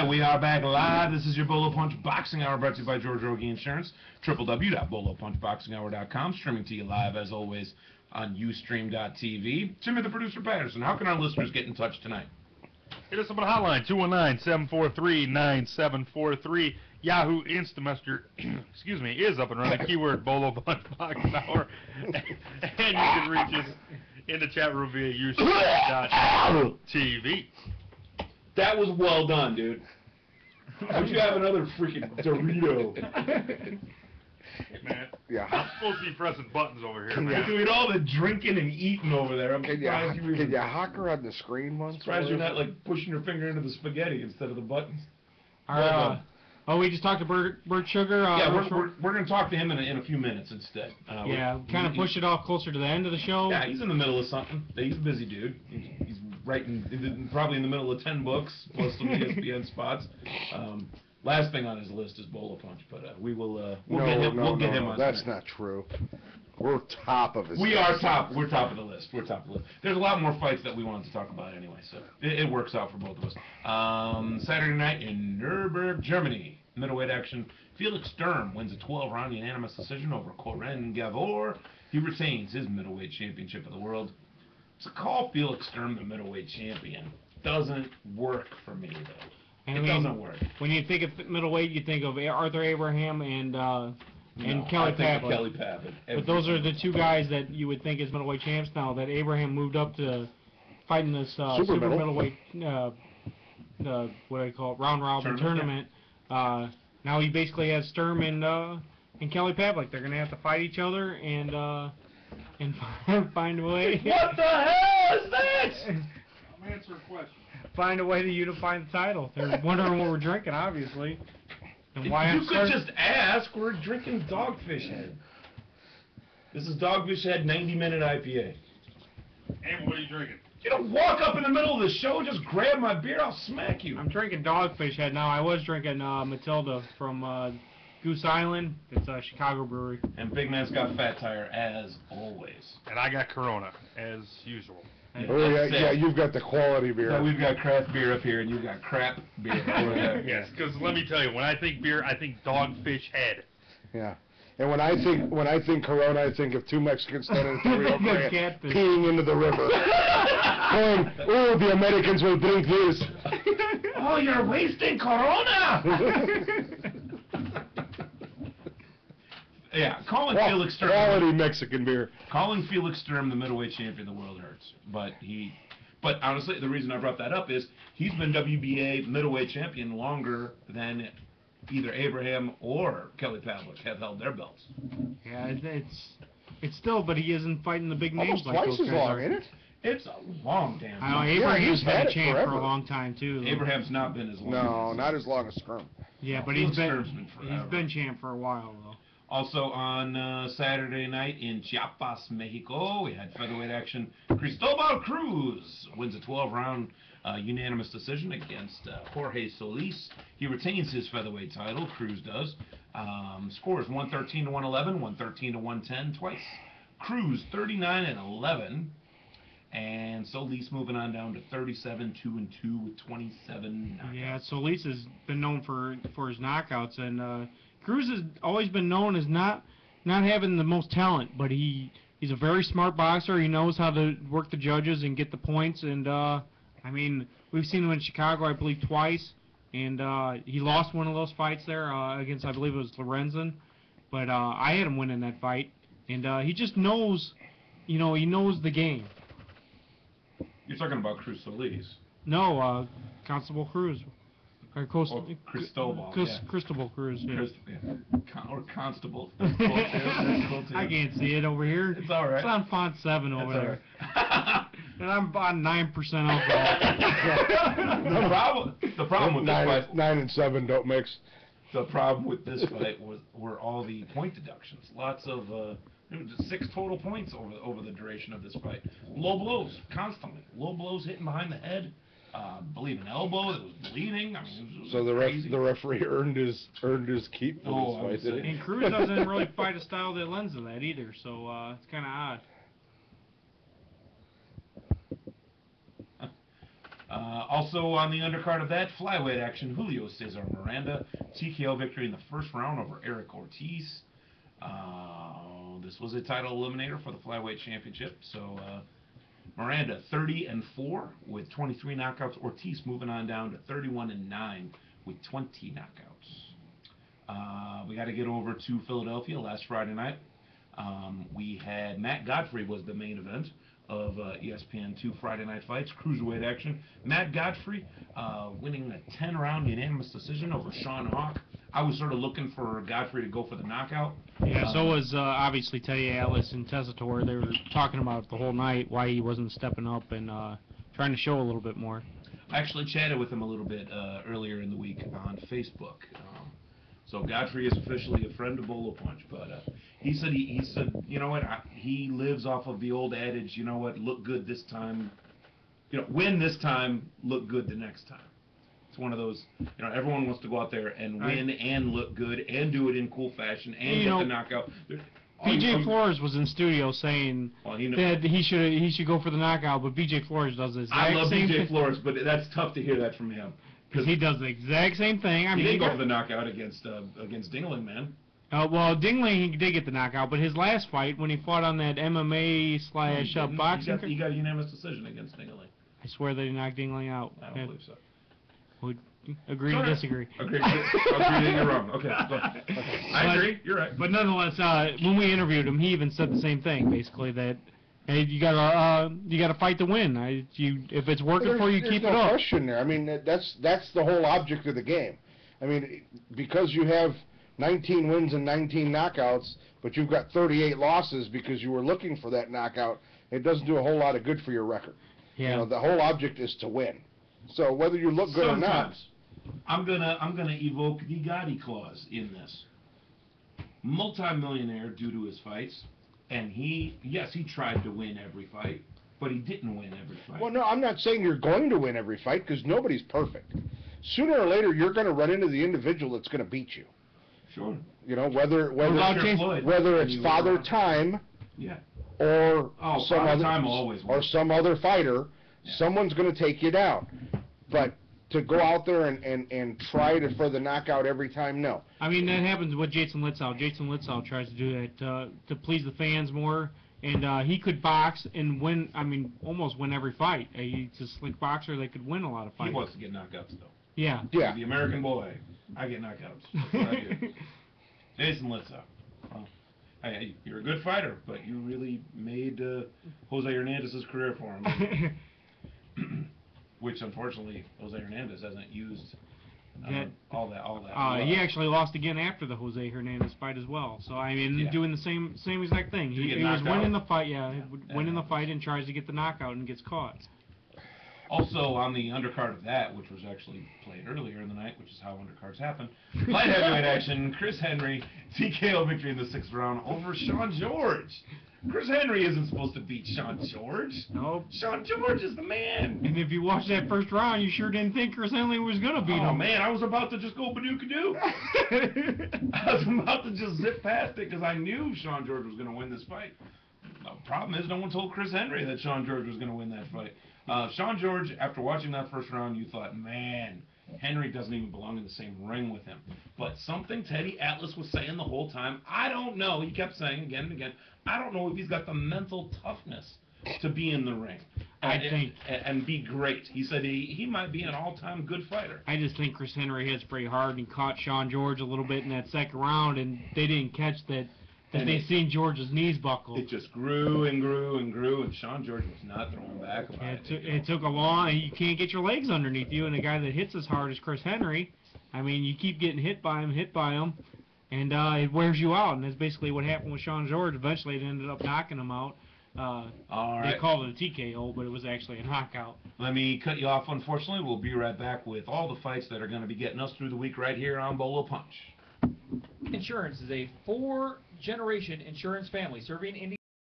Alright, we are back live. This is your Bolo Punch Boxing Hour brought to you by George Rogie Insurance. www.bolopunchboxinghour.com. Streaming to you live as always on Ustream.tv. Timmy the producer Patterson, how can our listeners get in touch tonight? Hit us up on the hotline, 219-743-9743. Yahoo Instant Messenger, excuse me, is up and running. Keyword Bolo Punch Boxing Hour. And you can reach us in the chat room via Ustream.tv. That was well done, dude. Don't you have another freaking Dorito? Hey, man. Yeah. I'm supposed to be pressing buttons over here, man. Doing all the drinking and eating over there. I'm Can surprised you hock her on the screen once? Surprised you're not like pushing your finger into the spaghetti instead of the buttons. We just talked to Bert Sugar. Yeah, we're going to talk to him in a few minutes instead. Yeah, kind of push it off closer to the end of the show. Yeah, he's in the middle of something. He's a busy dude. He's writing, probably in the middle of 10 books, plus some ESPN spots. Last thing on his list is Bolo Punch, but we'll get him on. That's not true. We're top of his list. We are top. We're top of the list. We're top of the list. There's a lot more fights that we wanted to talk about anyway, so it works out for both of us. Saturday night in Nuremberg, Germany, middleweight action. Felix Sturm wins a 12-round unanimous decision over Koren Gavor. He retains his middleweight championship of the world. To call Felix Sturm the middleweight champion doesn't work for me, though. It doesn't work. When you think of middleweight, you think of Arthur Abraham and Kelly Pavlik. But those are the two guys that you would think is middleweight champs now. That Abraham moved up to fighting this super middleweight, what do I call it, round robin tournament. Yeah. Now he basically has Sturm and Kelly Pavlik. They're gonna have to fight each other and find a way. What the hell is that? I'm answering questions. Find a way to unify the title. They're wondering what we're drinking, obviously. And why you could just ask. We're drinking Dogfish Head. This is Dogfish Head 90-minute IPA. And what are you drinking? You don't walk up in the middle of the show, just grab my beer, I'll smack you. I'm drinking Dogfish Head now. I was drinking Matilda from Goose Island. It's a Chicago brewery. And Big Man's got Fat Tire, as always. And I got Corona, as usual. Yeah, you've got the quality beer. So we've got craft beer up here, and you've got crap beer over there. Yes, because let me tell you, when I think beer, I think Dogfish Head. Yeah. And when I think Corona, I think of two Mexicans standing at the Rio Grande peeing into the river. Going, oh, the Americans will drink this. Oh, you're wasting Corona! Yeah, calling Felix Sturm quality Mexican beer. Calling Felix Sturm the middleweight champion of the world hurts. But honestly, the reason I brought that up is he's been WBA middleweight champion longer than either Abraham or Kelly Pavlik have held their belts. Yeah, it's still, but he isn't fighting the big names like those guys twice as long, are. ain't it? It's a long damn time. I know, Abraham's been a champ for a long time too. Abraham's not been as long. No, not as long as Sturm. Yeah, but he's been champ for a while though. Also on Saturday night in Chiapas, Mexico, we had featherweight action. Cristobal Cruz wins a 12-round unanimous decision against Jorge Solis. He retains his featherweight title. Cruz does. Scores 113-111, 113-110 twice. Cruz 39-11, and Solis moving on down to 37-2-2 with 27 knockouts. Yeah, Solis has been known for his knockouts, and Cruz has always been known as not having the most talent, but he's a very smart boxer. He knows how to work the judges and get the points. And I mean, we've seen him in Chicago, I believe, twice, and he lost one of those fights there against, I believe it was Lorenzen. But I had him winning that fight, and he just knows, he knows the game. You're talking about Cruz-Solis. No, Constable Cruz. Or Cristobal. Cristobal Cruz, yeah. Or Constable. I can't see it over here. It's all right. It's on font 7 over there. Right. And I'm about 9% alcohol. The problem with this fight... 9 and 7 don't mix. The problem with this fight were all the point deductions. Lots of... 6 total points over the duration of this fight. Low blows, constantly. Low blows hitting behind the head. Believe an elbow that was bleeding. I mean, so the referee earned his keep for this fight. And Cruz doesn't really fight a style that lends to that either, so it's kind of odd. Also on the undercard of that, flyweight action, Julio Cesar Miranda, TKO victory in the first round over Eric Ortiz. This was a title eliminator for the flyweight championship. So Miranda 30-4 with 23 knockouts. Ortiz moving on down to 31-9 with 20 knockouts. We got to get over to Philadelphia last Friday night. We had Matt Godfrey was the main event of ESPN2 Friday Night Fights, cruiserweight action. Matt Godfrey winning a 10-round unanimous decision over Sean Hawk. I was sort of looking for Godfrey to go for the knockout. Yeah, so was obviously Teddy Atlas and Tessitore. They were talking about the whole night why he wasn't stepping up and trying to show a little bit more. I actually chatted with him a little bit earlier in the week on Facebook. So Godfrey is officially a friend of Bolo Punch, but he said you know what, he lives off of the old adage, you know what, look good this time, win this time, look good the next time. It's one of those, everyone wants to go out there and win and look good and do it in cool fashion and get the knockout. BJ Flores was in studio saying that he should go for the knockout, but BJ Flores does this. I love BJ Flores, but that's tough to hear that from him. Because he does the exact same thing. He didn't go for the knockout against Dingling, man. Well, Dingling, he did get the knockout, but his last fight, when he fought on that MMA/boxing... He got a unanimous decision against Dingling. I swear that he knocked Dingling out. I don't believe so. Would agree to disagree. Agree that you're wrong. Okay. I agree. You're right. But nonetheless, when we interviewed him, he even said the same thing, basically, that hey, you gotta fight to win. If it's working for you, keep it up. There's no question there. I mean, that's the whole object of the game. I mean, because you have 19 wins and 19 knockouts, but you've got 38 losses because you were looking for that knockout, it doesn't do a whole lot of good for your record. Yeah. The whole object is to win. So whether you look good or not, I'm gonna evoke the Gotti clause in this. Multi-millionaire due to his fights. And he tried to win every fight, but he didn't win every fight. Well, no, I'm not saying you're going to win every fight because nobody's perfect. Sooner or later, you're going to run into the individual that's going to beat you. Sure. Whether it's Father Time, or some other fighter, someone's going to take you down. But to go out there and try for the knockout every time, no. I mean, that happens with Jason Litzau. Jason Litzau tries to do that to please the fans more, and he could box and win, almost win every fight. He's a slick boxer that could win a lot of fights. He wants to get knockouts, though. Yeah. The American boy. I get knockouts. That's what I do. Jason Litzau. Well, hey, you're a good fighter, but you really made Jose Hernandez's career for him. Which, unfortunately, Jose Hernandez hasn't used all that. He actually lost again after the Jose Hernandez fight as well. So, doing the same exact thing. He was winning the fight, winning the fight and tries to get the knockout and gets caught. Also, on the undercard of that, which was actually played earlier in the night, which is how undercards happen, light heavyweight action, Chris Henry, TKO victory in the 6th round over Shaun George. Chris Henry isn't supposed to beat Shaun George. Nope. Shaun George is the man. And if you watched that first round, you sure didn't think Chris Henry was going to beat him. Oh, man, I was about to just go badoo-kadoo. I was about to just zip past it because I knew Shaun George was going to win this fight. The problem is no one told Chris Henry that Shaun George was going to win that fight. Shaun George, after watching that first round, you thought, man, Henry doesn't even belong in the same ring with him. But something Teddy Atlas was saying the whole time, I don't know, he kept saying again and again, I don't know if he's got the mental toughness to be in the ring and be great. He said he might be an all-time good fighter. I just think Chris Henry hits pretty hard and caught Shaun George a little bit in that second round, and they didn't catch that they seen George's knees buckle. It just grew and grew and grew, and Shaun George was not throwing back about it took a long, you can't get your legs underneath you, and a guy that hits as hard as Chris Henry, you keep getting hit by him, and it wears you out, and that's basically what happened with Shaun George. Eventually, it ended up knocking him out. All right. They called it a TKO, but it was actually a knockout. Let me cut you off, unfortunately. We'll be right back with all the fights that are going to be getting us through the week right here on Bolo Punch. Insurance is a 4-generation insurance family serving Indiana.